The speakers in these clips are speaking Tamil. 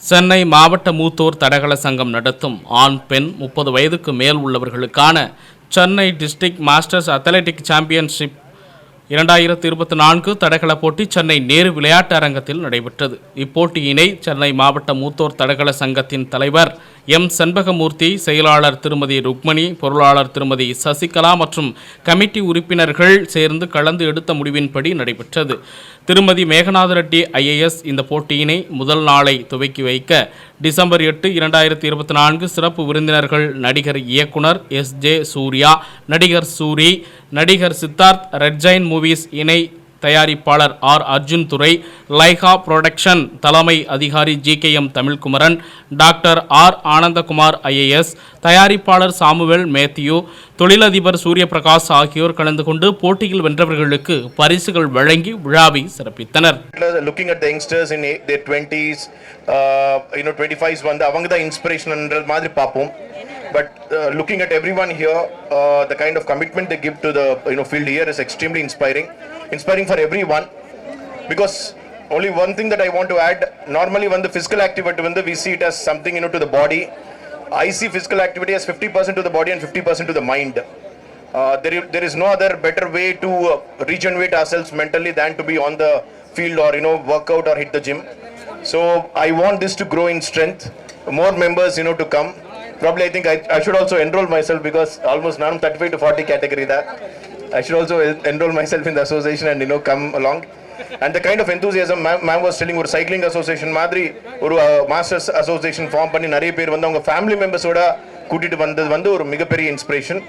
சென்னை மாவட்ட மூத்தோர் தடகள சங்கம் நடத்தும் ஆண் பெண் 30 வயதுக்கு மேல் உள்ளவர்களுக்கான Chennai district masters athletic championship 2024 தடகள போட்டி சென்னை நேரு விளையாட்டு அரங்கத்தில் நடைபெற்றது. இப்போட்டியினை சென்னை மாவட்ட மூத்தோர் தடகள சங்கத்தின் தலைவர் எம் செண்பகமூர்த்தி, செயலாளர் திருமதி ருக்மணி, பொருளாளர் திருமதி சசிகலா மற்றும் கமிட்டி உறுப்பினர்கள் சேர்ந்து கலந்து எடுத்த முடிவின்படி நடைபெற்றது. திருமதி மேகநாத ரெட்டி ஐஏஎஸ் இந்த போட்டியினை முதல் நாளை துவக்கி வைக்க டிசம்பர் 8, 2024 சிறப்பு விருந்தினர்கள் நடிகர் இயக்குனர் SJ சூர்யா, நடிகர் சூரி, நடிகர் சித்தார்த், ரெட் ஜெயின் மூவிஸ் இணை தயாரிப்பாளர் அர்ஜுன் துரை, லைகா புரொடக்ஷன் தலைமை அதிகாரி GKM Tamilkumaran, doctor Anandakumar IAS, தயாரிப்பாளர் சாமுவேல் மேத்யூ, தொழிலதிபர் சூரியபிரகாஷ் ஆகியோர் கலந்து கொண்டு போட்டியில் வென்றவர்களுக்கு பரிசுகள் வழங்கி விழாவை சிறப்பித்தனர். Looking at the youngsters in their 20s, 25s வந்து அவங்க தான் இன்ஸ்பிரேஷன்ன்ற மாதிரி பார்ப்போம். But looking at everyone here, the kind of commitment they give to the field here is extremely inspiring for everyone. Because only one thing that I want to add, normally when the physical activity, when we see it as something to the body, I see physical activity as 50% to the body and 50% to the mind. There is no other better way to regenerate ourselves mentally than to be on the field or work out or hit the gym. So I want this to grow in strength, more members to come. Probably I think I should also enroll myself, because almost now 35 to 40 category that I should also enroll myself in the association and come along. And the kind of enthusiasm ma'am was telling, ஒரு cycling association மாதிரி ஒரு masters association form பண்ணி நிறைய பேர் வந்து அவங்க family members ஓட கூட்டிட்டு வந்தது வந்து ஒரு மிகப்பெரிய inspiration.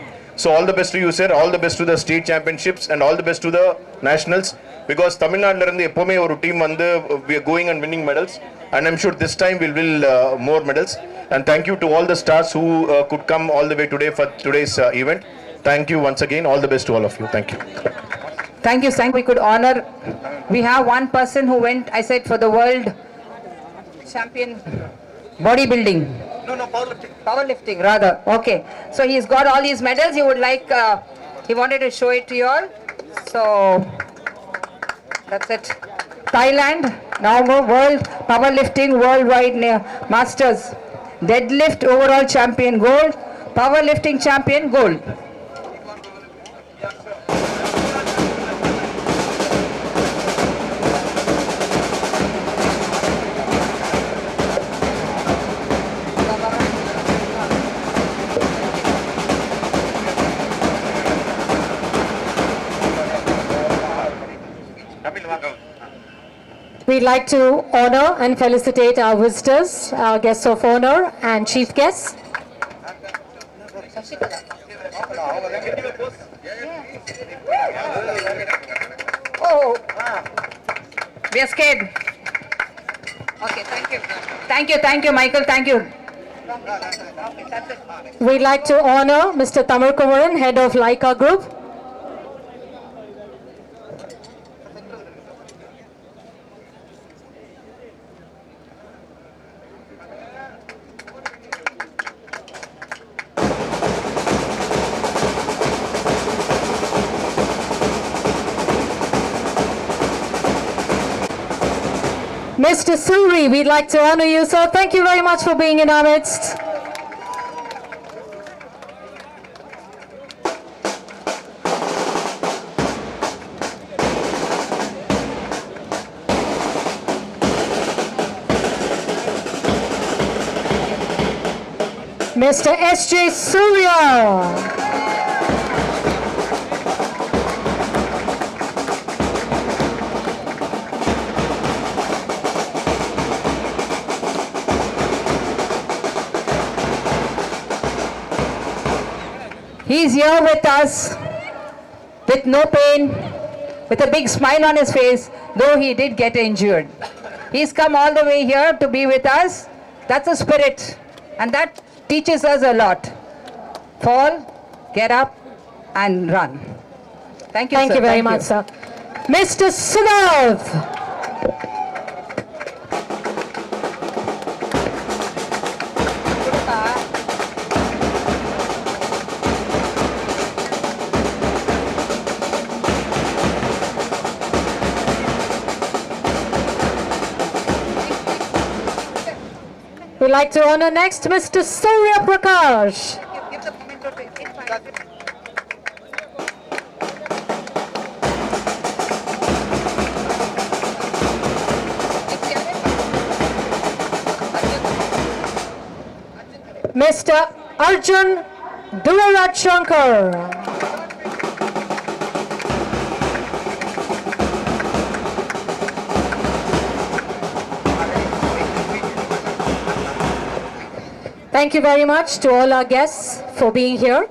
So all the best to you sir, all the best to the state championships and all the best to the nationals, because தமிழ்நாட்டுல இருந்து எப்பவுமே ஒரு டீம் வந்து we are going and winning medals, and I'm sure this time we'll win more medals. And thank you to all the stars who could come all the way today for today's event. Thank you once again, all the best to all of you. Thank you. Thank you, Sank. We could honor, we have one person who went, I said, for the world champion bodybuilding. No, powerlifting. Powerlifting, rather. Okay. So he's got all these medals. He would like, he wanted to show it to you all. So that's it. Thailand, now world powerlifting worldwide masters. Deadlift overall champion gold, powerlifting champion gold. We'd like to honor and felicitate our visitors, our guests of honor and chief guests. Oh, we are scared. Okay, thank you. Thank you, Michael, thank you. We'd like to honor Mr. Tamilkumaran, head of Leica Group. Mr. Suri, we'd like to honor you, sir. Thank you very much for being in our midst. Mr. SJ Surya. He's here with us with no pain, with a big smile on his face, though he did get injured. He's come all the way here to be with us. That's a spirit, and that teaches us a lot. Fall, get up, and run. Thank you, Thank sir. you very much, sir. Mr. Siddharth. We'd like to honor next Mr. Surya Prakash. Mr. Arjun Dularaj Shankar. Thank you very much to all our guests for being here.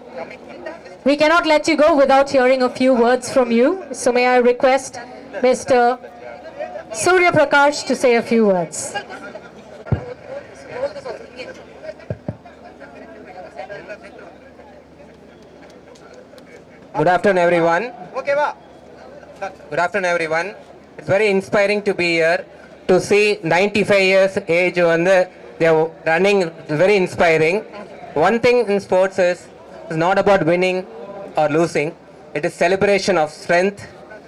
We cannot let you go without hearing a few words from you. So may I request Mr. Surya Prakash to say a few words. Good afternoon, everyone. Good afternoon, everyone. It's very inspiring to be here to see 95 years age வந்து they are running. Very inspiring. One thing in sports is it's not about winning or losing. It is celebration of strength.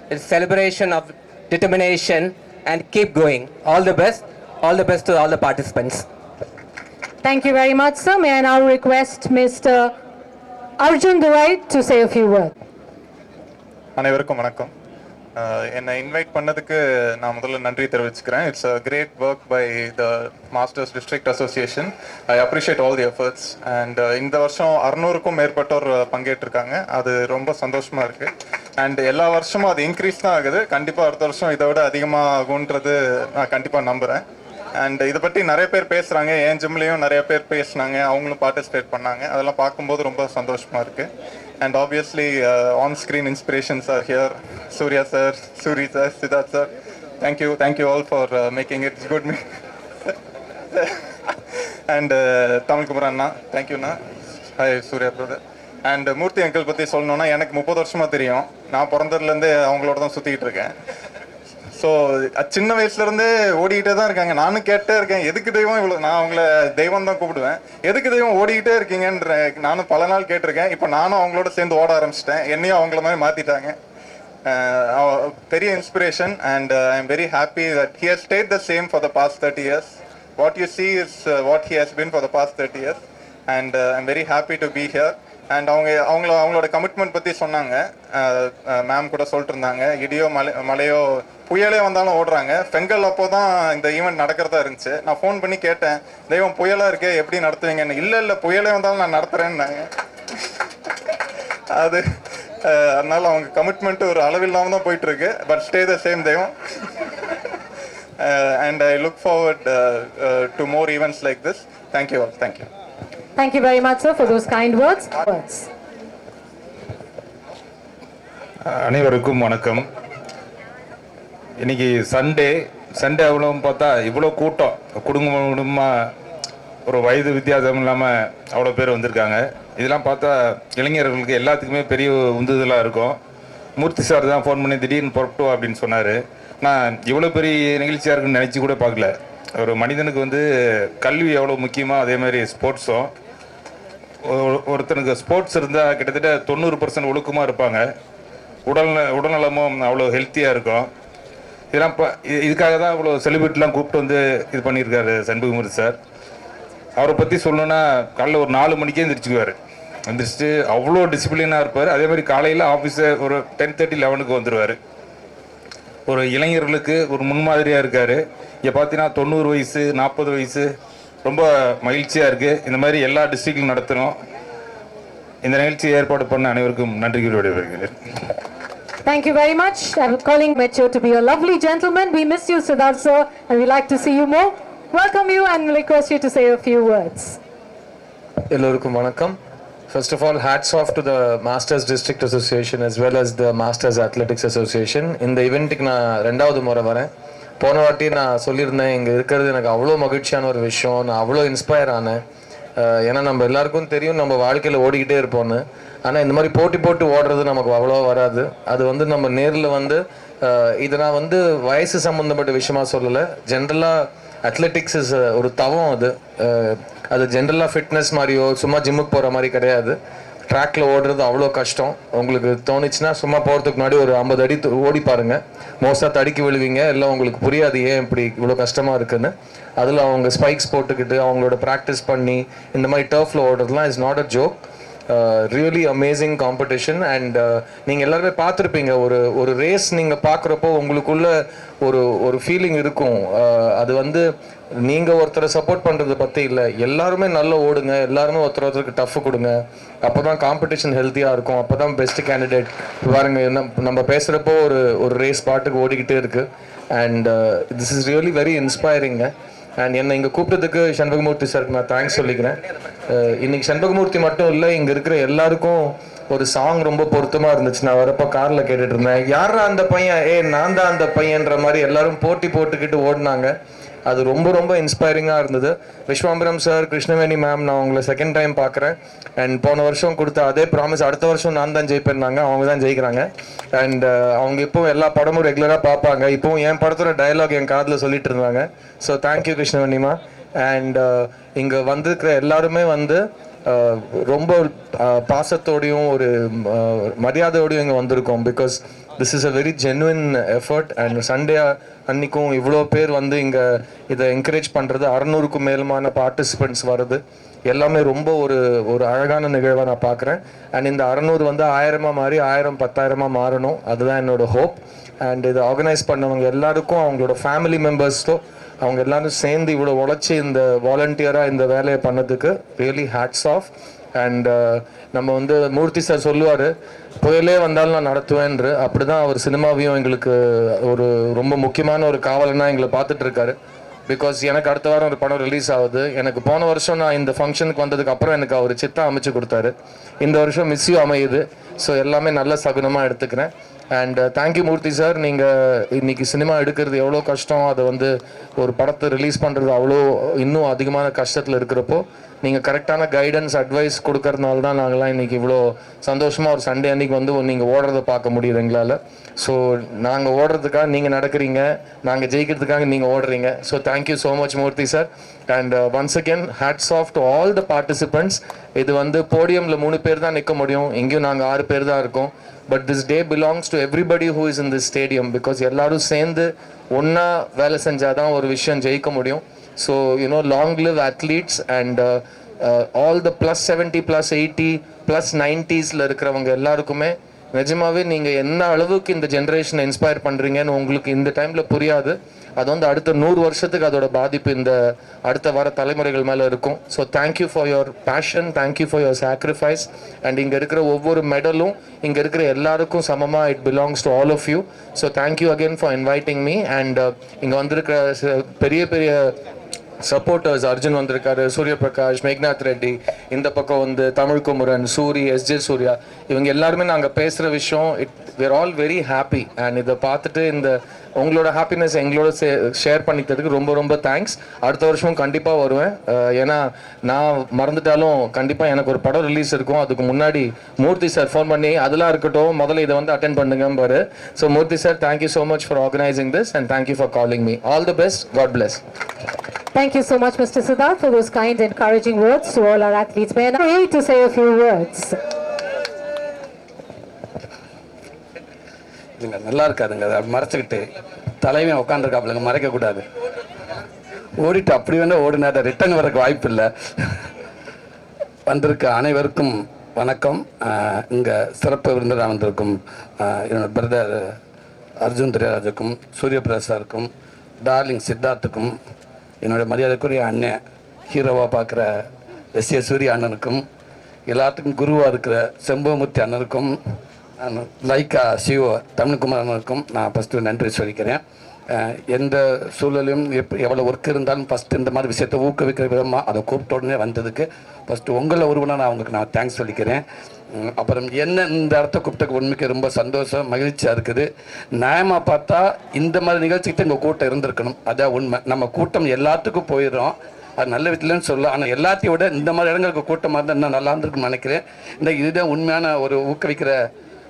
It's celebration of determination and keep going. All the best. All the best to all the participants. Thank you very much, sir. May I now request Mr. Arjun Durai to say a few words. அனைவருக்கும் வணக்கம். என்னை இன்வைட் பண்ணதுக்கு நான் முதல்ல நன்றி தெரிவிச்சுக்கிறேன். It's a great work by the masters district association. I appreciate all the efforts. And இந்த வருஷம் 600க்கும் மேற்பட்டோர் பங்கேற்றிருக்காங்க. அது ரொம்ப சந்தோஷமாக இருக்குது. அண்ட் எல்லா வருஷமும் அது இன்க்ரீஸ் தான் ஆகுது. கண்டிப்பாக அடுத்த வருஷம் இதை விட அதிகமாக ஆகுன்றது நான் கண்டிப்பாக நம்புகிறேன். அண்ட் இதை பற்றி நிறைய பேர் பேசுகிறாங்க. என் ஜிம்லேயும் நிறைய பேர் பேசுனாங்க, அவங்களும் பார்ட்டிசிபேட் பண்ணாங்க. அதெல்லாம் பார்க்கும்போது ரொம்ப சந்தோஷமாக இருக்குது. And obviously on-screen inspirations are here. Surya sir, Suri sir, Siddharth sir. Thank you all for making it good. And Tamil Kumar Anna, thank you na. Hi Surya brother. And Murthy uncle பற்றி சொல்லணும்னா எனக்கு 30 வருஷமாக தெரியும். நான் பிறந்ததுலேருந்தே அவங்களோட தான் சுற்றிக்கிட்டு இருக்கேன். ஸோ சின்ன வயசுலேருந்தே ஓடிக்கிட்டே தான் இருக்காங்க. நானும் கேட்டே இருக்கேன், எதுக்கு தெய்வம் இவ்வளோ, நான் அவங்கள தெய்வம் தான் கூப்பிடுவேன், எதுக்கு தெய்வம் ஓடிக்கிட்டே இருக்கீங்கன்ற நானும் பல நாள் கேட்டிருக்கேன். இப்போ நானும் அவங்களோட சேர்ந்து ஓட ஆரம்பிச்சிட்டேன். என்னையும் அவங்கள மாதிரி மாற்றிட்டாங்க. பெரிய inspiration. And I am very happy that he has stayed the same for the past 30 years. What you see is what he has been for the past 30 years. And I am very happy to be here. And அவங்களோட கமிட்மெண்ட் பற்றி சொன்னாங்க. மேம் கூட சொல்லிட்டு இருந்தாங்க, இடியோ மழையோ புயலே வந்தாலும் ஓடுறாங்க. பெங்கல் அப்போ தான் இந்த ஈவெண்ட் நடக்கிறதா இருந்துச்சு. நான் ஃபோன் பண்ணி கேட்டேன், தெய்வம் புயலாக இருக்கே எப்படி நடத்துவீங்கன்னு. இல்லை புயலே வந்தாலும் நான் நடத்துகிறேன்னாங்க. அது அதனால அவங்க கமிட்மெண்ட் ஒரு அளவில்லாமல் தான் போயிட்டுருக்கு. பட் ஸ்டே த சேம் தெய்வம். And I look forward to more events like this. Thank you all. Thank you. Thank you very much, sir, for those kind words. அனைவருக்கும் வணக்கம். இன்னைக்கு சண்டே அவ்வளோன்னு பார்த்தா இவ்வளோ கூட்டம், குடும்பமாக ஒரு வயது வித்தியாசம் இல்லாமல் அவ்வளோ பேர் வந்திருக்காங்க. இதெல்லாம் பார்த்தா இளைஞர்களுக்கு எல்லாத்துக்குமே பெரிய உந்துதலாக இருக்கும். மூர்த்தி சார் தான் ஃபோன் பண்ணி திடீர்னு புறப்பட்டோம் அப்படின்னு சொன்னார். நான் இவ்வளோ பெரிய நிகழ்ச்சியாக இருக்குன்னு நினச்சி கூட பார்க்கல. ஒரு மனிதனுக்கு கல்வி எவ்வளோ முக்கியமோ அதே மாதிரி ஸ்போர்ட்ஸும். ஒருத்தனுக்கு ஸ்போர்ட்ஸ் இருந்தால் கிட்டத்தட்ட 90% ஒழுக்கமாக இருப்பாங்க. உடல்நலமும் அவ்வளோ ஹெல்த்தியாக இருக்கும். இதெல்லாம் இதுக்காக தான் இவ்வளோ செலிபிரிட்டிலாம் கூப்பிட்டு இது பண்ணியிருக்காரு சண்முகமூர்த்தி சார். அவரை பற்றி சொல்லணுன்னா காலைல ஒரு 4 மணிக்கே எந்திரிச்சுக்குவார். எந்திரிச்சிட்டு அவ்வளோ டிசிப்ளினாக இருப்பார். அதே மாதிரி காலையில் ஆஃபீஸை ஒரு 10:30, 11க்கு வந்துடுவார். ஒரு இளைஞர்களுக்கு ஒரு முன்மாதிரியாக இருக்கார். இங்கே பார்த்தீங்கன்னா 90 வயசு, 40 வயசு, ரொம்ப மகிழ்ச்சியாக இருக்குது. இந்த மாதிரி எல்லா டிஸ்ட்ரிக்ட்லையும் நடத்தணும். இந்த நிகழ்ச்சி ஏற்பாடு பண்ண அனைவருக்கும் நன்றி கூறி விடைபெறுகிறேன். Thank you very much. I'm calling Metro to be a lovely gentleman. We miss you, Siddharth sir, and we like to see you more. Welcome you and request you to say a few words. எல்லோருக்கும் வணக்கம். First of all, hats off to the Masters District Association as well as the Masters Athletics Association. இந்த ஈவெண்ட்டுக்கு நான் 2வது முறை வரேன். போன வாட்டி நான் சொல்லியிருந்தேன், இங்கே இருக்கிறது எனக்கு அவ்வளோ மகிழ்ச்சியான ஒரு விஷயம். நான் அவ்வளோ இன்ஸ்பயர் ஆனேன். ஏன்னா நம்ம எல்லாருக்கும் தெரியும் நம்ம வாழ்க்கையில் ஓடிக்கிட்டே இருப்போம்னு. ஆனால் இந்த மாதிரி போட்டு ஓடுறது நமக்கு அவ்வளோ வராது. அது நம்ம நேரில் இதை நான் வயசு சம்மந்தப்பட்ட விஷயமா சொல்லலை. ஜென்ரலாக அத்லெட்டிக்ஸ் இஸ் ஒரு தவம். அது ஜென்ரலாக ஃபிட்னஸ் மாதிரியோ சும்மா ஜிம்முக்கு போகிற மாதிரி கிடையாது. ட்ராக்ல ஓடுறது அவ்வளோ கஷ்டம். உங்களுக்கு தோணுச்சுன்னா சும்மா போகிறதுக்கு முன்னாடி ஒரு 50 அடி ஓடி பாருங்க. மோஸ்ட்டாக தடுக்கி விழுவீங்க, இல்லை உங்களுக்கு புரியாது ஏன் இப்படி இவ்வளோ கஷ்டமாக இருக்குன்னு. அதில் அவங்க ஸ்பைக்ஸ் போட்டுக்கிட்டு அவங்களோட ப்ராக்டிஸ் பண்ணி இந்த மாதிரி டர்ஃபில் ஓடுறதுலாம் is not a joke. Really amazing competition. And நீங்கள் எல்லாருமே பார்த்துருப்பீங்க, ஒரு ரேஸ் நீங்கள் பார்க்குறப்போ உங்களுக்குள்ள ஒரு ஃபீலிங் இருக்கும். அது வந்து நீங்கள் ஒருத்தரை சப்போர்ட் பண்ணுறதை பற்றி இல்லை, எல்லாருமே நல்லா ஓடுங்க, எல்லாருமே ஒருத்தருக்கு டஃப் கொடுங்க, அப்போ தான் காம்படிஷன் ஹெல்த்தியாக இருக்கும், அப்போ தான் பெஸ்ட் கேண்டிடேட். பாருங்க நம்ம பேசுகிறப்போ ஒரு ரேஸ் பாட்டுக்கு ஓடிக்கிட்டே இருக்குது. And this is really very inspiring. And என்னை இங்கே கூப்பிட்டதுக்கு சண்பகமூர்த்தி சாருக்கு நான் தேங்க்ஸ் சொல்லிக்கிறேன். இன்னைக்கு சண்பகமூர்த்தி மட்டும் இல்லை, இங்கே இருக்கிற எல்லாருக்கும் ஒரு சாங் ரொம்ப பொருத்தமாக இருந்துச்சு. நான் வரப்போ காரில் கேட்டுட்டு இருந்தேன், யாரா அந்த பையன், நான் தான் அந்த பையன்ற மாதிரி எல்லாரும் போட்டி போட்டுக்கிட்டு ஓடினாங்க. அது ரொம்ப ரொம்ப இன்ஸ்பைரிங்காக இருந்தது. விஸ்வாம்பரம் சார், கிருஷ்ணவேணி மேம், நான் உங்களை செகண்ட் டைம் பார்க்குறேன். அண்ட் போன வருஷம் கொடுத்த அதே ப்ராமிஸ், அடுத்த வருஷம் நான் தான் ஜெயிப்பேன்னாங்க, அவங்க தான் ஜெயிக்கிறாங்க. அண்ட் அவங்க இப்போ எல்லா படமும் ரெகுலராக பார்ப்பாங்க. இப்போவும் என் படத்தோட டயலாக் என் காதில் சொல்லிட்டு இருந்தாங்க. So thank you கிருஷ்ணவேணிமா. அண்ட் இங்கே வந்திருக்கிற எல்லாருமே வந்து ரொம்ப பாசத்தோடையும் ஒரு மரியாதையோடையும் இங்கே வந்திருக்கோம். Because this is a very genuine effort. And Sunday அன்னைக்கும் இவ்வளோ பேர் வந்து இங்கே இதை என்கரேஜ் பண்ணுறது, 600க்கும் மேலுமான பார்ட்டிசிபெண்ட்ஸ் வருது, எல்லாமே ரொம்ப ஒரு அழகான நிகழ்வாக நான் பார்க்குறேன். அண்ட் இந்த 600 வந்து 1000 மாறி 1000 10,000 மாறணும், அதுதான் என்னோட ஹோப். அண்ட் இதை ஆர்கனைஸ் பண்ணவங்க எல்லாருக்கும், அவங்களோட ஃபேமிலி மெம்பர்ஸ்க்கோ, அவங்க எல்லாரும் சேர்ந்து இவ்வளோ உழைச்சி இந்த வாலண்டியராக இந்த வேலையை பண்ணதுக்கு ரியலி ஹேட்ஸ் ஆஃப். அண்ட் நம்ம வந்து மூர்த்தி சார் சொல்லுவார், புயலே வந்தாலும் நான் நடத்துவேன்று. அப்படி தான் அவர் சினிமாவையும் எங்களுக்கு ஒரு ரொம்ப முக்கியமான ஒரு காவலனாக எங்களை பார்த்துட்டு இருக்காரு. பிகாஸ் எனக்கு அடுத்த வாரம் ஒரு படம் ரிலீஸ் ஆகுது. எனக்கு போன வருஷம் நான் இந்த ஃபங்க்ஷனுக்கு வந்ததுக்கு அப்புறம் எனக்கு அவர் சித்தா அமைச்சு கொடுத்தாரு. இந்த வருஷம் மிஸ் யூ அமையுது. ஸோ எல்லாமே நல்ல சகுனமாக எடுத்துக்கிறேன். And thank you Murthy sir. நீங்கள் இன்னைக்கு சினிமா எடுக்கிறது எவ்வளோ கஷ்டம், அதை வந்து ஒரு படத்தை ரிலீஸ் பண்ணுறது அவ்வளோ இன்னும் அதிகமான கஷ்டத்தில் இருக்கிறப்போ நீங்கள் கரெக்டான கைடன்ஸ் அட்வைஸ் கொடுக்கறதுனால தான் நாங்கள்லாம் இன்றைக்கி இவ்வளோ சந்தோஷமாக ஒரு சண்டே அன்றைக்கி வந்து நீங்கள் ஓடுறதை பார்க்க முடியுது எங்களால். ஸோ நாங்கள் ஓடுறதுக்காக நீங்கள் நடக்கிறீங்க, நாங்கள் ஜெயிக்கிறதுக்காக நீங்கள் ஓடுறீங்க. So thank you so much Murthy sir. And once again hats off to all the participants. இது வந்து போடியமில் 3 பேர் தான் நிற்க முடியும், எங்கேயும் நாங்கள் 6 பேர் தான் இருக்கோம். But this day belongs to everybody who is in this stadium. Because எல்லாரும் சேர்ந்து ஒன்றா வேலை செஞ்சால் தான் ஒரு விஷயம் ஜெயிக்க முடியும். So, long live athletes and all the +70, +80, +90s இருக்கிறவங்க எல்லாருக்குமே நிஜமாவே நீங்கள் என்ன அளவுக்கு இந்த ஜென்ரேஷனை இன்ஸ்பயர் பண்ணுறீங்கன்னு உங்களுக்கு இந்த டைமில் புரியாது. அது வந்து அடுத்த 100 வருஷத்துக்கு அதோட பாதிப்பு இந்த அடுத்த வர தலைமுறைகள் மேலே இருக்கும். So thank you for your passion, thank you for your sacrifice. And இங்கே இருக்கிற ஒவ்வொரு மெடலும் இங்கே இருக்கிற எல்லாருக்கும் சமமாக it belongs to all of you. So thank you again for inviting me. And இங்கே வந்திருக்கிற பெரிய பெரிய சப்போர்ட்டர்ஸ், அர்ஜுன் வந்திருக்காரு, சூரிய பிரகாஷ், மேக்நாத் ரெட்டி, இந்த பக்கம் வந்து தமிழ் குமரன், சூரி, SJ சூர்யா, இவங்க எல்லாருமே நாங்கள் பேசுகிற விஷயம் we're all very happy. And இதை பார்த்துட்டு இந்த உங்களோட ஹாப்பினஸ் எங்களோட ஷேர் பண்ணிக்கிறதுக்கு ரொம்ப ரொம்ப தேங்க்ஸ். அடுத்த வருஷமும் கண்டிப்பாக வருவேன். ஏன்னா நான் மறந்துட்டாலும் கண்டிப்பாக எனக்கு ஒரு படம் ரிலீஸ் இருக்கும். அதுக்கு முன்னாடி மூர்த்தி சார் ஃபோன் பண்ணி அதெல்லாம் இருக்கட்டும், முதல்ல இதை வந்து அட்டென்ட் பண்ணுங்கம்பாரு. So Murthy sir, thank you so much for organising this and thank you for calling me. All the best. God bless. Thank you so much, Mr. Siddharth, for those kind, encouraging words to all our athletes. May I now to say a few words? இதுங்க நல்லா இருக்காதுங்க, அதை மறைச்சிக்கிட்டு தலைவன் உட்காந்துருக்காப்புலங்க, மறைக்கக்கூடாது. ஓடிட்டு அப்படி வேணால் ஓடினா அதை ரிட்டர்ன் வரக்கு வாய்ப்பு இல்லை. வந்திருக்க அனைவருக்கும் வணக்கம். இங்கே சிறப்பு விருந்தினராக வந்திருக்கும் என்னோட பிரதர் அர்ஜுன் திரையராஜுக்கும், சூரிய பிரசாருக்கும், டார்லிங் சித்தார்த்துக்கும், என்னோட மரியாதைக்குரிய அண்ணன் ஹீரோவாக பார்க்குற SJ சூரிய அண்ணனுக்கும், எல்லாத்துக்கும் குருவாக இருக்கிற செம்பமூர்த்தி அண்ணனுக்கும், லைக்கா சிவ தமிழ்குமார் அண்ணனுக்கும் நான் ஃபஸ்ட்டு நன்றி சொல்லிக்கிறேன். எந்த சூழலையும் எவ்வளோ ஒர்க் இருந்தாலும் ஃபஸ்ட்டு இந்த மாதிரி விஷயத்தை ஊக்குவிக்கிற விதமாக அதை கூப்பிட்ட உடனே வந்ததுக்கு ஃபஸ்ட்டு உங்களை ஒருவனாக நான் அவங்களுக்கு நான் தேங்க்ஸ் சொல்லிக்கிறேன். அப்புறம் என்ன இந்த இடத்த கூப்பிட்டக்கு உண்மைக்கு ரொம்ப சந்தோஷம், மகிழ்ச்சியாக இருக்குது. நியாயமாக பார்த்தா இந்த மாதிரி நிகழ்ச்சிக்கிட்ட இங்கே கூட்டம் இருந்திருக்கணும், அதான் உண்மை. நம்ம கூட்டம் எல்லாத்துக்கும் போயிடும், அது நல்ல விதத்துலன்னு சொல்லலாம். ஆனால் எல்லாத்தையும் விட இந்த மாதிரி இடங்களுக்கு கூட்டமாக இருந்தால் இன்னும் நல்லா இருந்திருக்குன்னு நினைக்கிறேன். இந்த இதுதான் உண்மையான ஒரு ஊக்குவிக்கிற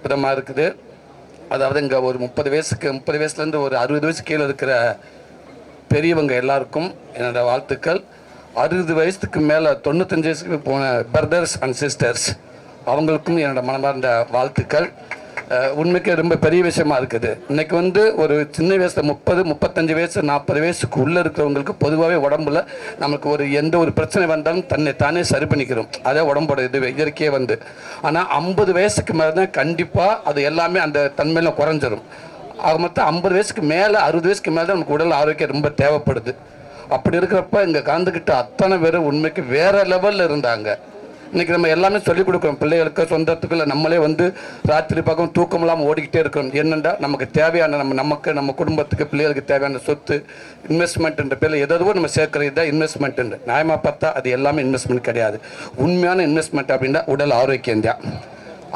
விதமாக இருக்குது. அதாவது இங்கே ஒரு 30 வயசுலேருந்து ஒரு 60 வயசு கீழே இருக்கிற பெரியவங்க எல்லாருக்கும் என்னோடய வாழ்த்துக்கள். 60 வயசுக்கு மேலே 95 வயசுக்கு போன பிரதர்ஸ் அண்ட் சிஸ்டர்ஸ் அவங்களுக்கும் என்னோட மனமார்ந்த வாழ்த்துக்கள். உண்மைக்கு ரொம்ப பெரிய விஷயமா இருக்குது. இன்னைக்கு வந்து ஒரு சின்ன வயசில் 30, 35 வயசு 40 வயசுக்கு உள்ளே இருக்கிறவங்களுக்கு பொதுவாகவே உடம்புல நமக்கு எந்த ஒரு பிரச்சனை வந்தாலும் தானே சரி பண்ணிக்கிறோம். அதே உடம்போட இயற்கையே வந்து. ஆனால் 50 வயசுக்கு மேலே தான் கண்டிப்பாக அது எல்லாமே அந்த தன்மையில் குறைஞ்சிரும். ஆக மொத்தம் 50 வயசுக்கு மேலே 60 வயசுக்கு மேலே தான் நமக்கு உடல் ஆரோக்கியம் ரொம்ப தேவைப்படுது. அப்படி இருக்கிறப்ப இங்கே கலந்துக்கிட்ட அத்தனை பேரும் உண்மைக்கு வேறு லெவலில் இருந்தாங்க. இன்றைக்கி நம்ம எல்லாமே சொல்லிக் கொடுக்குறோம் பிள்ளைகளுக்கு, சொந்தத்துக்குள்ள நம்மளே வந்து ராத்திரி பக்கம் தூக்கம் இல்லாமல் ஓடிக்கிட்டே இருக்கிறோம். என்னென்னா நமக்கு தேவையான நம்ம குடும்பத்துக்கு பிள்ளைகளுக்கு தேவையான சொத்து இன்வெஸ்ட்மெண்ட்ன்ற பேரில் எதோ நம்ம சேர்க்குறது தான் இன்வெஸ்ட்மெண்ட்டு. நியாயமாக பார்த்தா அது எல்லாமே இன்வெஸ்ட்மெண்ட் கிடையாது. உண்மையான இன்வெஸ்ட்மெண்ட் அப்படின்னா உடல் ஆரோக்கியம் தான்.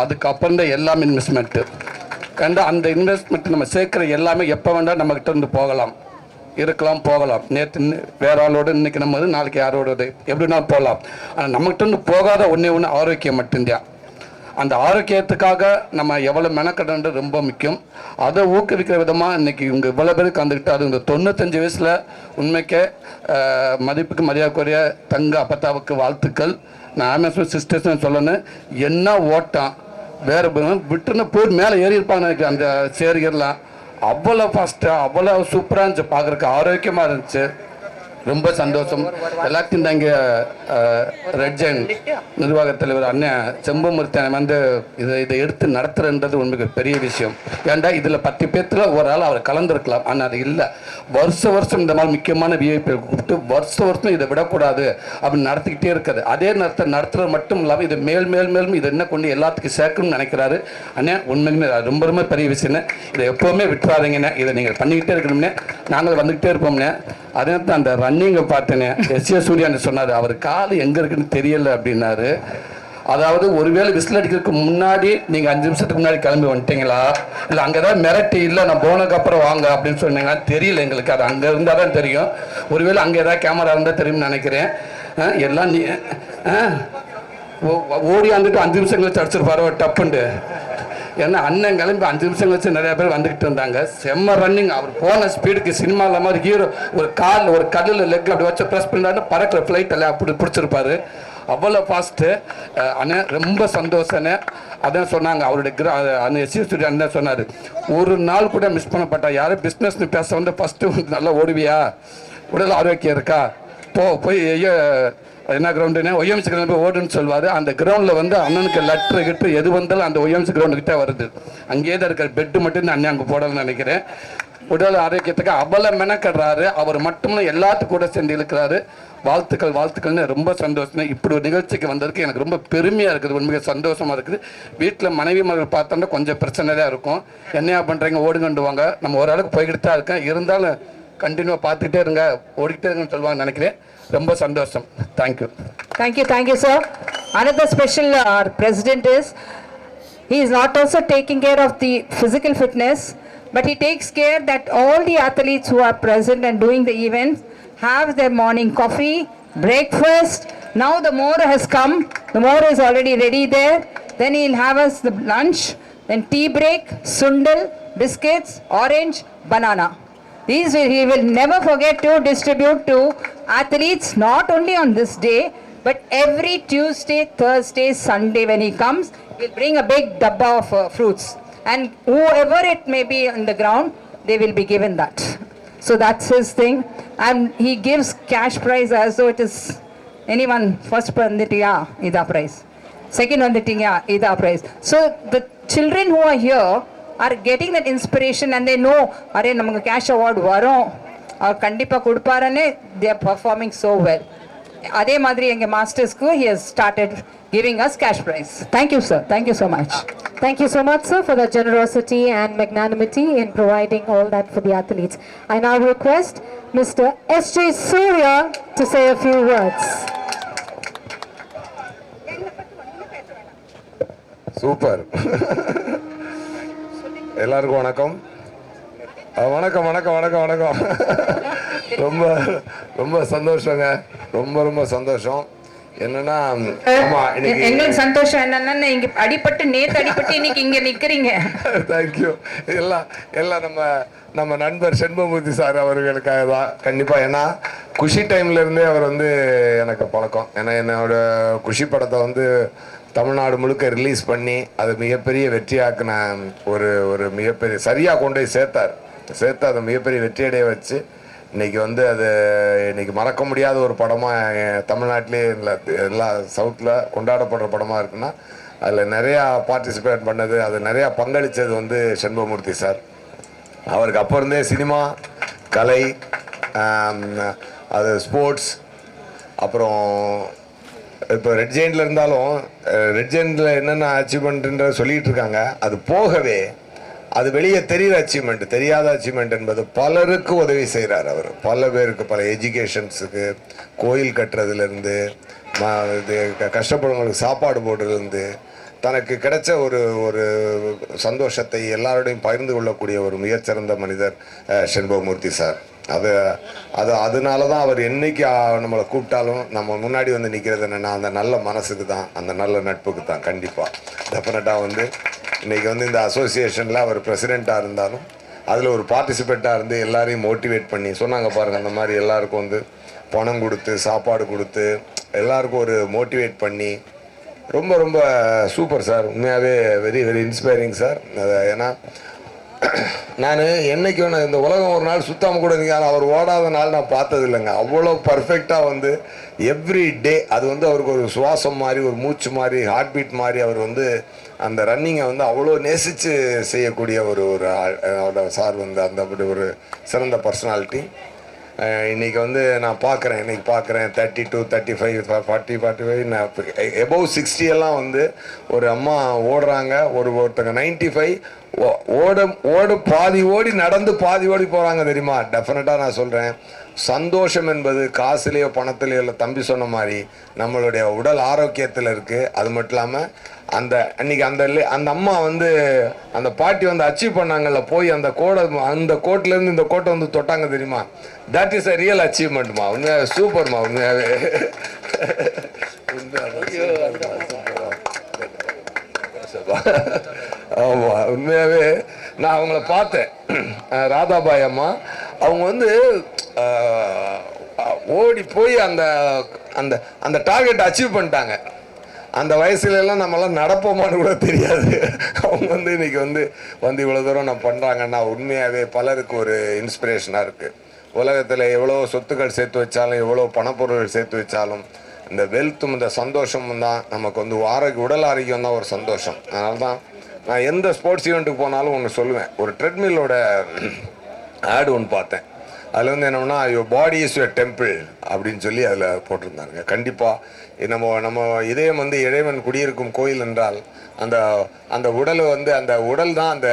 அதுக்கப்புறம் தான் எல்லாமே இன்வெஸ்ட்மெண்ட்டு. அந்த இன்வெஸ்ட்மெண்ட் நம்ம சேர்க்குற எல்லாமே எப்போ வேண்டாம் நம்மக்கிட்ட இருந்து போகலாம். நேற்று வேற ஆளோடு இன்னைக்கு நம்ம நாளைக்கு யாரோட எப்படின்னா போகலாம். ஆனால் நம்மகிட்ட இருந்து போகாத ஒன்று ஆரோக்கியம் மட்டும்தான். அந்த ஆரோக்கியத்துக்காக நம்ம எவ்வளோ மெனக்கடன்றது ரொம்ப முக்கியம். அதை ஊக்குவிக்கிற விதமாக இன்னைக்கு இவங்க இவ்வளோ பேருக்கு வந்துக்கிட்டு அது இந்த 95 வயசில் உண்மைக்கே மதிப்புக்கு மரியாதைக்குரிய தங்க அப்பத்தாவுக்கு வாழ்த்துக்கள். நான் ஆமேஸ்வர் சிஸ்டர்ஸ்னு சொல்லணும். என்ன ஓட்டம் வேறு விட்டுன்னு போய் மேலே ஏறி இருப்பாங்க எனக்கு அந்த சேரிகர்லாம். அவ்வளோ ஃபாஸ்ட்டாக அவ்வளோ சூப்பராக இருந்துச்சு, பார்க்குறக்கு ஆரோக்கியமாக இருந்துச்சு. ரொம்ப சந்தோஷம். எல்லாத்தையும் தான் இங்கே ரெட் ஜெயின் நிர்வாக தலைவர் அண்ணன் செம்பமூர்த்தி வந்து இதை எடுத்து நடத்துறன்றது உண்மைக்கு பெரிய விஷயம். ஏன்டா இதில் 10 பேர்த்தில் ஒரு ஆள் அவர் கலந்துருக்கலாம். ஆனால் அது இல்லை. வருஷம் இந்த மாதிரி முக்கியமான விஐபி கூப்பிட்டு வருஷம் இதை விடக்கூடாது அப்படின்னு நடத்திக்கிட்டே இருக்காது. அதே நேரத்தை நடத்துறது மட்டும் இல்லாமல் இதை மேலும் இதை என்ன கொண்டு எல்லாத்துக்கும் சேர்க்கணும்னு நினைக்கிறாரு அண்ணே. உண்மைக்குமே ரொம்ப பெரிய விஷயம்னே. இதை எப்போவுமே விட்டுறாதீங்கண்ணே. இதை நீங்கள் பண்ணிக்கிட்டே இருக்கணும்னே. நாங்கள் வந்துக்கிட்டே இருப்போம்னே. அதே தான் அந்த ரன்னிங்கை பார்த்தேனே. எஸ்.ஏ. சூர்யான்னு சொன்னார். அவர் கால் எங்கே இருக்குன்னு தெரியல அப்படின்னாரு. அதாவது ஒருவேளை விசில் அடிக்கிறதுக்கு முன்னாடி நீங்கள் 5 நிமிஷத்துக்கு முன்னாடி கிளம்பி வந்துட்டீங்களா, இல்லை அங்கே தான் மிரட்டி இல்லை நான் போனதுக்கப்புறம் வாங்க அப்படின்னு சொன்னீங்கன்னா தெரியல எங்களுக்கு. அது அங்கே இருந்தால் தான் தெரியும். ஒருவேளை அங்கே ஏதாவது கேமரா இருந்தால் தெரியும்னு நினைக்கிறேன். எல்லாம் நீ ஓடி வந்துட்டு 5 நிமிஷம் கழிச்சு அடிச்சிருப்பாரோ டப்புண்டு. ஏன்னா அண்ணன் கிளம்பி 5 நிமிஷம் கழிச்சு நிறைய பேர் வந்துக்கிட்டு இருந்தாங்க. செம்ம ரன்னிங். அவர் போன ஸ்பீடுக்கு சினிமாவில் மாதிரி ஹீரோ ஒரு கல்லில் லெக்கில் அப்படி வச்சு ப்ரெஸ் பண்ணாரு பறக்கிற ஃப்ளைட் எல்லாம் அப்படி பிடிச்சிருப்பாரு. அவ்வளோ ஃபாஸ்ட்டு அண்ணே. ரொம்ப சந்தோஷண்ணே. அதான் சொன்னாங்க அவருடைய அந்த எஸ்.ஏ. சூர்யா அண்ணன் சொன்னார், ஒரு நாள் கூட மிஸ் பண்ணப்பட்டா. யாரும் பிஸ்னஸ்னு பேச வந்து ஃபஸ்ட்டு நல்லா ஓடுவியா, உடல் ஆரோக்கியம் இருக்கா, போய் என்ன கிரவுண்டுன்னு ஒய்எம்சி கிரவுண்ட் போய் ஓடுன்னு சொல்லுவார். அந்த கிரவுண்டில் வந்து அண்ணனுக்கு லெட்ரு எது வந்தாலும் அந்த ஒய்எம்சி கிரவுண்டுக்கிட்ட வருது. அங்கேயே தான் இருக்கிற பெட்டு மட்டும் அண்ணன் அங்கே போடணும்னு நினைக்கிறேன். உடல் ஆரோக்கியத்துக்கு அவ்வளோ மெனக்கடுறாரு. அவர் மட்டும் எல்லாத்துக்கும் கூட சேர்ந்து இழுக்கிறாரு. வாழ்த்துக்கள்னு ரொம்ப சந்தோஷம். இப்படி ஒரு நிகழ்ச்சிக்கு வந்ததுக்கு எனக்கு ரொம்ப பெருமையாக இருக்குது. உண்மையாக சந்தோஷமாக இருக்குது. வீட்டில் மனைவி மகள் பார்த்தோம்னா கொஞ்சம் பிரச்சனை தான் இருக்கும். என்னையா பண்ணுறீங்க ஓடுங்கண்டு வாங்க. நம்ம ஓரளவுக்கு போய்கிட்டு தான் இருக்கேன். இருந்தாலும் கண்டினியூவாக பார்த்துக்கிட்டே இருங்க, ஓடிக்கிட்டே இருங்கன்னு சொல்லுவாங்க நினைக்கிறேன். ரொம்ப சந்தோஷம். Thank you. Thank you, sir. Another special our president is, he is not also taking care of the physical fitness, but he takes care that all the athletes who are present and doing the events have their morning coffee, breakfast. Now the more has come, the more is already ready there. Then he'll have us the lunch, then tea break, sundal, biscuits, orange, banana. These he will never forget to distribute to athletes, not only on this day, but every Tuesday, Thursday, Sunday when he comes, he'll bring a big dabba of fruits. And whoever it may be on the ground, they will be given that. So that's his thing. And he gives cash prize as though it is anyone first panditiya, ida prize. Second panditiya, ida prize. So the children who are here are getting that inspiration and they know, are namakku cash award varum or kandipa kuduparane. They are performing so well. Adhe madri enga masters ku he has started giving us cash prize. Thank you, sir. Thank you so much. Thank you so much, sir, for the generosity and magnanimity in providing all that for the athletes. I now request Mr. S.J. Surya to say a few words. Super. எல்லாருக்கும் வணக்கம். வணக்கம். ரொம்ப சந்தோஷங்க. ரொம்ப சந்தோஷம். என்னன்னா ஆமா இன்னைக்கு எங்களுக்கு சந்தோஷம் என்னன்னா இங்க நேத்து அடிபட்டு இன்னைக்கு இங்க நிக்கிறீங்க. தேங்க்யூ. எல்லாம் நம்ம நண்பர் செண்பகமூர்த்தி சார் அவர்களுக்காக தான் கண்டிப்பா. ஏன்னா குஷி டைம்ல இருந்தே அவர் வந்து எனக்கு பழக்கம். ஏன்னா என்னோட குஷி படத்தை வந்து தமிழ்நாடு முழுக்க ரிலீஸ் பண்ணி அது மிகப்பெரிய வெற்றியாக்குன ஒரு மிகப்பெரிய சரியாக கொண்டு போய் சேர்த்து அதை மிகப்பெரிய வெற்றியடைய வச்சு இன்னைக்கு வந்து அது இன்னைக்கு மறக்க முடியாத ஒரு படமாக தமிழ்நாட்டிலே எல்லா சவுத்தில் கொண்டாடப்படுற படமாக இருக்குன்னா அதில் நிறையா பார்ட்டிசிபேட் பண்ணது, அது நிறையா பங்களித்தது வந்து செண்பகமூர்த்தி சார். அவருக்கு அப்போ இருந்தே சினிமா, கலை, அது ஸ்போர்ட்ஸ், அப்புறம் இப்போ ரெட் ஜெயிண்டில் இருந்தாலும் ரெட் ஜெயிண்டில் என்னென்ன அச்சீவ்மெண்ட்டுன்ற சொல்லிகிட்டு இருக்காங்க. அது போகவே அது வெளியே தெரிகிற அச்சீவ்மெண்ட், தெரியாத அச்சீவ்மெண்ட் என்பது பலருக்கு உதவி செய்கிறார் அவர். பல பேருக்கு, பல எஜுகேஷன்ஸுக்கு, கோயில் கட்டுறதுலேருந்து, இது கஷ்டப்படுறவங்களுக்கு சாப்பாடு போடுறதுலேருந்து, தனக்கு கிடைச்ச ஒரு சந்தோஷத்தை எல்லாரோடையும் பகிர்ந்து கொள்ளக்கூடிய ஒரு மிகச்சிறந்த மனிதர் செண்பகமூர்த்தி சார். அதனால தான் அவர் என்னைக்கு நம்மளை கூப்பிட்டாலும் நம்ம முன்னாடி வந்து நிற்கிறது என்னென்னா அந்த நல்ல மனசுக்கு தான், அந்த நல்ல நட்புக்கு தான். கண்டிப்பாக டெஃபினட்டாக வந்து இன்றைக்கி வந்து இந்த அசோசியேஷனில் அவர் பிரசிடெண்ட்டாக இருந்தாலும் அதில் ஒரு பார்ட்டிசிபேட்டாக இருந்து எல்லாரையும் மோட்டிவேட் பண்ணி சொன்னாங்க பாருங்கள். அந்த மாதிரி எல்லாருக்கும் வந்து பணம் கொடுத்து சாப்பாடு கொடுத்து எல்லாருக்கும் ஒரு மோட்டிவேட் பண்ணி ரொம்ப ரொம்ப சூப்பர் சார். உண்மையாகவே வெரி வெரி இன்ஸ்பைரிங் சார். ஏன்னா நான் என்றைக்கும் இந்த உலகம் ஒரு நாள் சுத்தாமல் கூட இருந்தீங்க, அவர் ஓடாத நாள் நான் பார்த்தது இல்லைங்க. அவ்வளோ பர்ஃபெக்டாக வந்து எவ்ரி டே அது வந்து அவருக்கு ஒரு சுவாசம் மாதிரி, ஒரு மூச்சு மாதிரி, ஹார்ட் பீட் மாதிரி அவர் வந்து அந்த ரன்னிங்கை வந்து அவ்வளோ நேசித்து செய்யக்கூடிய ஒரு சார் வந்து அந்த அப்படி ஒரு சிறந்த பர்சனாலிட்டி. இன்றைக்கி வந்து நான் பார்க்குறேன் 32, 35, 40, 45, நான் எபோவ் 60 எல்லாம் வந்து ஒரு அம்மா ஓடுறாங்க. ஒருத்தங்க 95 பாதி ஓடி நடந்து பாதி ஓடி போகிறாங்க தெரியுமா. டெஃபினட்டாக நான் சொல்கிறேன், சந்தோஷம் என்பது காசுலேயோ பணத்துலேயோ இல்லை. தம்பி சொன்ன மாதிரி நம்மளுடைய உடல் ஆரோக்கியத்தில் இருக்குது. அது மட்டும் இல்லாமல் அன்னைக்கு அந்த அம்மா வந்து அந்த பாட்டி வந்து அச்சீவ் பண்ணாங்கல்ல, போய் அந்த கோட்டிலேருந்து இந்த கோட்டை வந்து தொட்டாங்க தெரியுமா. தட் இஸ் அ ரியல் அச்சீவ்மெண்ட்மா. உண்மையாகவே சூப்பர்மா. உண்மையாகவே ஆமாம், உண்மையாகவே நான் அவங்கள பார்த்தேன். ராதாபாய் அம்மா அவங்க வந்து ஓடி போய் அந்த அந்த அந்த டார்கெட்டை அச்சீவ் பண்ணிட்டாங்க. அந்த வயசுலலாம் நம்மளாம் நடப்போமான்னு கூட தெரியாது. அவங்க வந்து இன்றைக்கி வந்து இவ்வளோ தூரம் நான் பண்ணுறாங்கன்னா உண்மையாகவே பலருக்கு ஒரு இன்ஸ்பிரேஷனாக இருக்குது. உலகத்தில் எவ்வளோ சொத்துக்கள் சேர்த்து வச்சாலும், எவ்வளோ பணப்பொருள்கள் சேர்த்து வச்சாலும், இந்த வெல்த்தும் இந்த சந்தோஷமும் தான் நமக்கு வந்து உடல் ஆரோக்கியம் தான் ஒரு சந்தோஷம். அதனால தான் நான் எந்த ஸ்போர்ட்ஸ் ஈவெண்ட்டுக்கு போனாலும் ஒன்று சொல்லுவேன். ஒரு ட்ரெட்மில்லோட ஆடு ஒன்று பார்த்தேன். அதில் வந்து என்னன்னா, your body is your temple அப்படின்னு சொல்லி அதில் போட்டிருந்தாங்க. கண்டிப்பாக நம்ம இதயம் வந்து இறைவன் குடியிருக்கும் கோயில் என்றால் அந்த உடலை வந்து அந்த உடல் தான் அந்த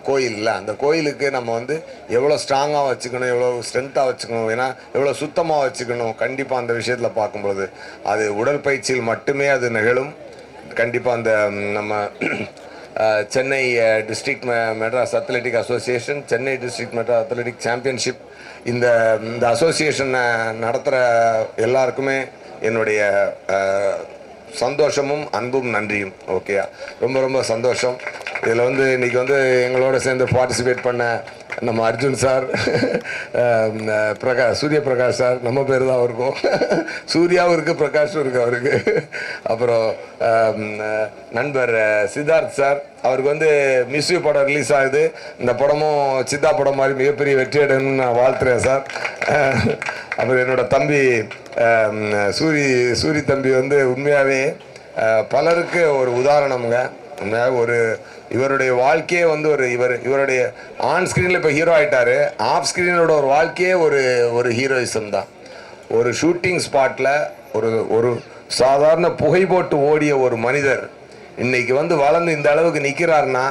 கோயில் இல்லை. அந்த கோயிலுக்கு நம்ம வந்து எவ்வளோ ஸ்ட்ராங்காக வச்சுக்கணும், எவ்வளோ ஸ்ட்ரென்த்தாக வச்சுக்கணும், ஏன்னா எவ்வளோ சுத்தமாக வச்சுக்கணும். கண்டிப்பாக அந்த விஷயத்தில் பார்க்கும்பொழுது அது உடற்பயிற்சியில் மட்டுமே அது நிகழும். கண்டிப்பாக அந்த நம்ம Chennai district Madras athletic association, Chennai district Madras athletic championship, இந்த அசோசியேஷனை நடத்துகிற எல்லாருக்குமே என்னுடைய சந்தோஷமும் அன்பும் நன்றியும். ஓகேயா, ரொம்ப ரொம்ப சந்தோஷம். இதில் வந்து இன்றைக்கி வந்து எங்களோட சேர்ந்து பார்ட்டிசிபேட் பண்ண நம்ம அர்ஜுன் சார், சூரிய பிரகாஷ் சார், நம்ம பேர் தான் இருக்கும். சூர்யாவும் இருக்குது, பிரகாஷும் இருக்குது அவருக்கு. அப்புறம் நண்பர் சித்தார்த் சார், அவருக்கு வந்து மிஸ்யூ படம் ரிலீஸ் ஆகுது. இந்த படமும் சித்தா படம் மாதிரி மிகப்பெரிய வெற்றியடைன்னு நான் வாழ்த்துறேன் சார். அப்புறம் என்னோட தம்பி சூரி தம்பி வந்து உண்மையாகவே பலருக்கு ஒரு உதாரணம்ங்க. உண்மையாக இவருடைய வாழ்க்கையே வந்து இவருடைய ஆன் ஸ்க்ரீனில் இப்போ ஹீரோ ஆகிட்டாரு. ஆஃப் ஸ்க்ரீனோட ஒரு வாழ்க்கையே ஒரு ஹீரோயிசம் தான். ஒரு ஷூட்டிங் ஸ்பாட்டில் ஒரு சாதாரண புகை போட்டு ஓடிய ஒரு மனிதர் இன்னைக்கு வந்து வளர்ந்து இந்த அளவுக்கு நிற்கிறாருன்னா,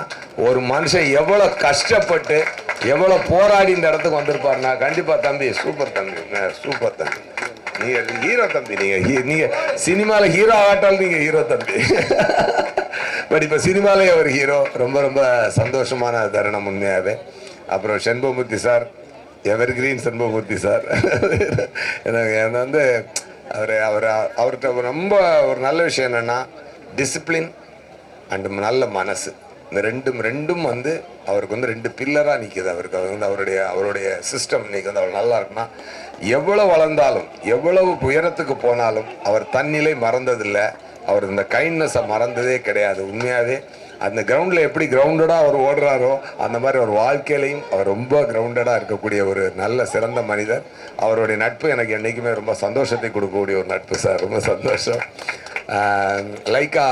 ஒரு மனுஷன் எவ்வளோ கஷ்டப்பட்டு எவ்வளோ போராடி இந்த இடத்துக்கு வந்திருப்பாருன்னா, கண்டிப்பாக தம்பி சூப்பர் தம்பி, சூப்பர் தம்பி. நீங்கள் ஹீரோ தம்பி. நீங்கள் சினிமாவில் ஹீரோ ஆகட்டாலும் நீங்கள் ஹீரோ தம்பி. பட் இப்போ சினிமாலே ஒரு ஹீரோ. ரொம்ப ரொம்ப சந்தோஷமான தருணம் உண்மையாகவே. அப்புறம் செண்பகமூர்த்தி சார், எவர் கிரீன் செண்பகமூர்த்தி சார். எனக்கு வந்து அவர்கிட்ட ரொம்ப ஒரு நல்ல விஷயம் என்னென்னா டிசிப்ளின் அண்டு நல்ல மனசு. இந்த ரெண்டும் வந்து அவருக்கு வந்து 2 பில்லராக நிற்கிது. அவருக்கு வந்து அவருடைய சிஸ்டம் இன்னைக்கு வந்து அவர் நல்லா இருக்குன்னா, எவ்வளோ வளர்ந்தாலும் எவ்வளவு உயரத்துக்கு போனாலும் அவர் தன்னிலை மறந்ததில்லை. அவர் இந்த கைண்ட்னஸை மறந்ததே கிடையாது. உண்மையாகவே அந்த கிரவுண்டில் எப்படி கிரவுண்டடாக அவர் ஓடுறாரோ அந்த மாதிரி அவர் வாழ்க்கையிலையும் அவர் ரொம்ப கிரவுண்டடாக இருக்கக்கூடிய ஒரு நல்ல சிறந்த மனிதர். அவருடைய நட்பு எனக்கு என்றைக்குமே ரொம்ப சந்தோஷத்தை கொடுக்கக்கூடிய ஒரு நட்பு சார். ரொம்ப சந்தோஷம். லைக்கா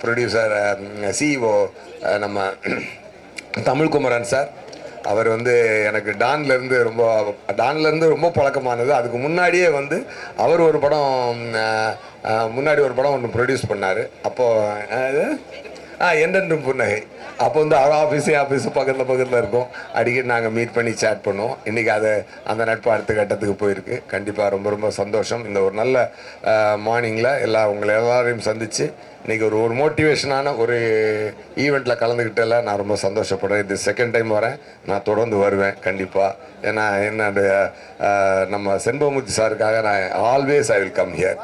ப்ரொடியூசர் சிஇஓ நம்ம தமிழ்குமரன் சார், அவர் வந்து எனக்கு டான்லேருந்து ரொம்ப பழக்கமானது. அதுக்கு முன்னாடியே வந்து அவர் ஒரு படம் ஒன்று ப்ரொடியூஸ் பண்ணார். அப்போது என்றென்றும் புன்னகை. அப்போ வந்து அவர் ஆஃபீஸு பக்கத்தில் இருக்கும். அடிக்கடி நாங்கள் மீட் பண்ணி சேட் பண்ணுவோம். இன்றைக்கி அந்த நட்பு அடுத்த கட்டத்துக்கு போயிருக்கு. கண்டிப்பாக ரொம்ப ரொம்ப சந்தோஷம். இந்த ஒரு நல்ல மார்னிங்கில் உங்களை எல்லாரையும் சந்தித்து இன்றைக்கி ஒரு மோட்டிவேஷனான ஒரு ஈவெண்ட்டில் கலந்துக்கிட்டல நான் ரொம்ப சந்தோஷப்படுறேன். இது செகண்ட் டைம் வரேன். நான் தொடர்ந்து வருவேன் கண்டிப்பாக. ஏன்னா என்னுடைய நம்ம செண்பகமூர்த்தி சாருக்காக நான் always I will come here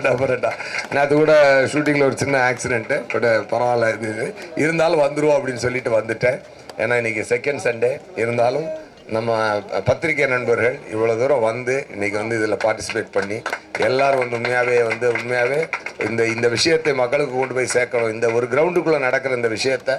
டெஃபரெட்டாக. நேற்று கூட ஷூட்டிங்கில் ஒரு சின்ன ஆக்சிடென்ட்டு, பட் பரவாயில்ல, இது இருந்தாலும் வந்துடுவோம் அப்படின்னு சொல்லிட்டு வந்துட்டேன். ஏன்னா இன்றைக்கி செகண்ட் சண்டே இருந்தாலும் நம்ம பத்திரிகை நண்பர்கள் இவ்வளோ தூரம் வந்து இன்றைக்கி வந்து இதில் பார்ட்டிசிபேட் பண்ணி எல்லோரும் வந்து உண்மையாகவே இந்த விஷயத்தை மக்களுக்கு கொண்டு போய் சேர்க்கணும். இந்த ஒரு கிரவுண்டுக்குள்ளே நடக்கிற இந்த விஷயத்தை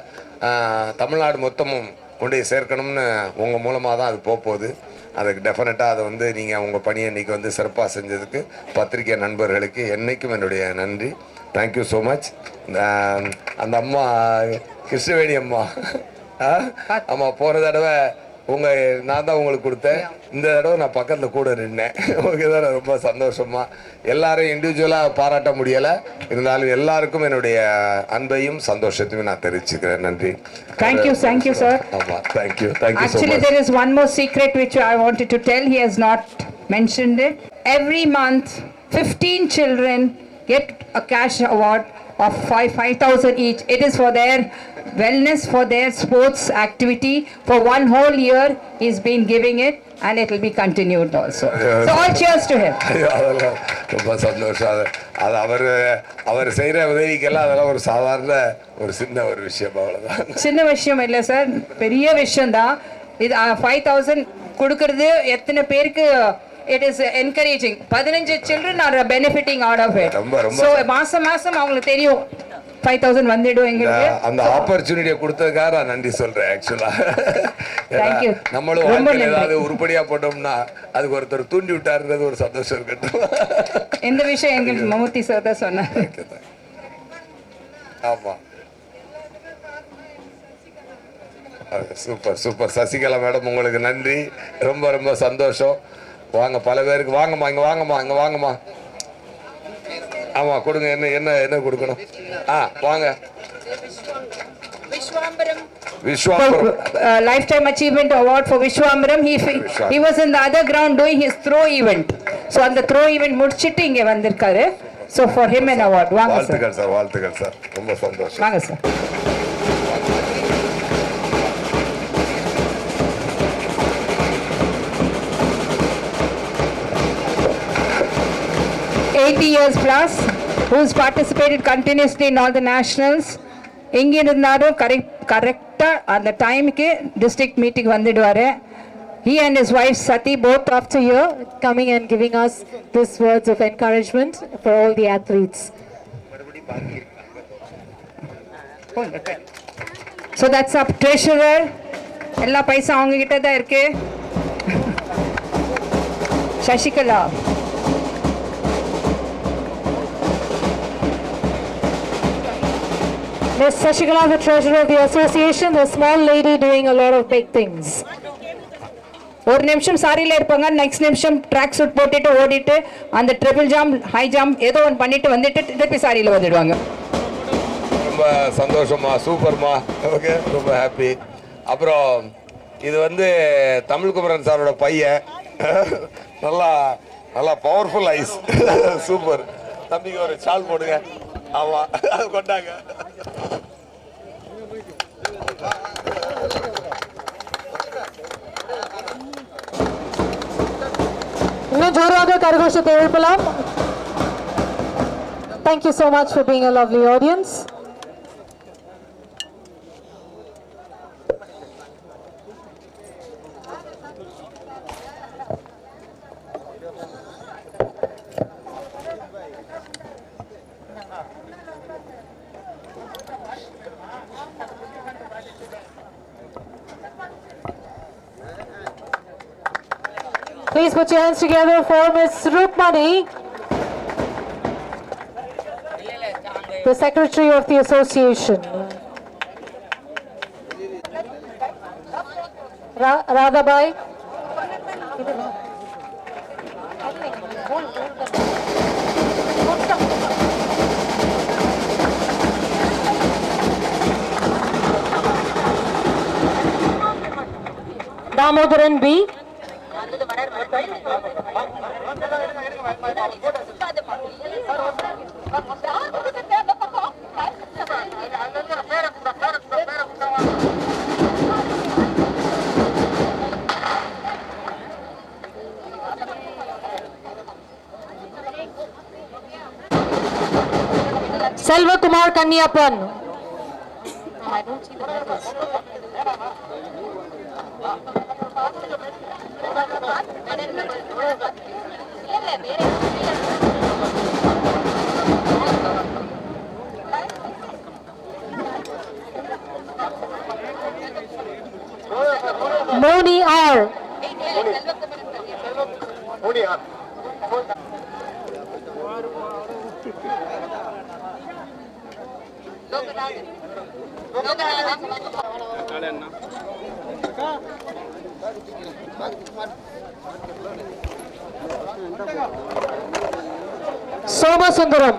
தமிழ்நாடு மொத்தமும் கொண்டு போய் சேர்க்கணும்னு உங்கள் மூலமாக தான் அது போகுது. அதுக்கு டெஃபினட்டாக அதை வந்து நீங்கள் உங்கள் பணியை இன்றைக்கி வந்து சிறப்பாக செஞ்சதுக்கு பத்திரிகை நண்பர்களுக்கு என்றைக்கும் என்னுடைய நன்றி. Thank you so much. அந்த அம்மா கிருஷ்ணவேணி அம்மா ஆமாம், போன தடவை நான் தான் உங்களுக்கு கொடுத்தேன். இந்த தடவை நான் பக்கத்தில் கூட நின்னேன். ஓகே தான், ரொம்ப சந்தோஷமாக எல்லாரும் இண்டிவிஜுவலாக பாராட்ட முடியலை, இருந்தாலும் எல்லாருக்கும் என்னுடைய அன்பையும் சந்தோஷத்தையும் நான் தெரிவிச்சுக்கிறேன். நன்றி. Thank you, sir. ஆமாம், thank you so much. Actually, there is one more secret which I wanted to tell. He has not mentioned it. Every month, 15 children get a cash award of 5,000 each. It is for their wellness, for their sports activity. For one whole year he's been giving it, and it will be continued also. So all cheers to him. அதெல்லாம் ரொம்ப சந்தோஷம். அது அவர் செய்கிற உதவிக்கெல்லாம் அதெல்லாம் ஒரு சாதாரண ஒரு சின்ன ஒரு விஷயம், அவ்வளோதான். சின்ன விஷயம் இல்லை சார், பெரிய விஷயம்தான் இது. 5,000 கொடுக்கறது எத்தனை பேருக்கு it is encouraging. 15 children are benefiting out of it. So மாசம் அவங்களுக்கு தெரியும் 5,000 வந்துடும் எங்களுக்கு. அந்த ஆப்பர்ச்சுனிட்டியை கொடுத்ததுக்காக நான் நன்றி சொல்றேன். ஆக்சுவலா நம்மளும் ஏதாவது உருப்படியா போட்டோம்னா அதுக்கு ஒருத்தர் தூண்டி விட்டாருன்றது ஒரு சந்தோஷம் இருக்கட்டும். இந்த விஷயம் எங்க மமூர்த்தி சார் தான் சொன்னார். ஆமா, சூப்பர். சசிகலா மேடம், உங்களுக்கு நன்றி. ரொம்ப ரொம்ப சந்தோஷம். வாங்க, பல பேருக்கு வாங்கம்மா, இங்கே வாங்கம்மா. ஆமாம், கொடுங்க. என்ன கொடுக்கணும்? வாங்க. Vishwambaram lifetime achievement award for Vishwambaram. He was in the other ground doing his throw event. So on the throw event முடிச்சிட்டு இங்க வந்திருக்காரு. So for him an award. வாங்க சார். வாழ்த்துக்கள் சார். ரொம்ப சந்தோஷம். வாங்க sir. years plus, who's participated continuously in all the nationals. எங்கே இருந்தாலும் கரெக்டாக அந்த டைமுக்கு டிஸ்ட்ரிக்ட் மீட்டிங் வந்துடுவார். He and his wife Sati both after here coming and giving us these words of encouragement for all the athletes. So that's up treasurer. எல்லா பைசா அவங்க கிட்ட தான் இருக்கு. Sasikala. Miss Shashikala, the treasurer of the association, the small lady doing a lot of big things. ஒரு நிமிஷம் சாரியில் இருப்பாங்க, நெக்ஸ்ட் நிமிஷம் ட்ராக் சூட் போட்டுட்டு ஓடிட்டு அந்த ட்ரிபிள் ஜம்ப் ஹை ஜம்ப் ஏதோ ஒன்று பண்ணிட்டு வந்துட்டு திருப்பி சாரியில் வந்துடுவாங்க. ரொம்ப சந்தோஷமா, சூப்பர்மா. ஓகே, ரொம்ப ஹாப்பி. அப்புறம் இது வந்து தமிழ்குமரன் சாரோட பையன். நல்லா பவர்ஃபுல் ஐஸ். சூப்பர். தம்பிக்கு ஒரு சால் போடுங்க. ஆமாம், அது கொண்டாங்க. இன்னும் ஜோராக கரகோஷத்தை எழுப்பலாம். Thank you so much for being a lovely audience. Please put your hands together for Ms. Rukmani, the Secretary of the Association. Radhabai. Damodaran B. Selva Kumar Kanyapan. Moni R. Soma Sundaram.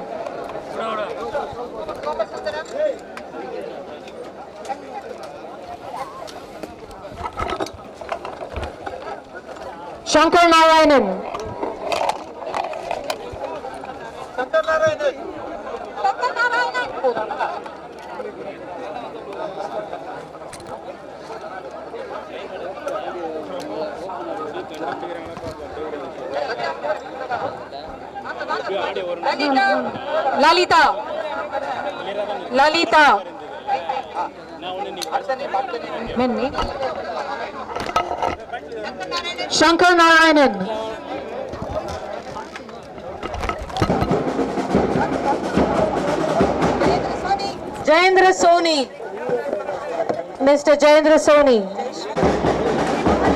Shankar Narayanan. Lalita. Lalita. Shankar Narayanan. Jayendra Soni. Mr. Jayendra Soni.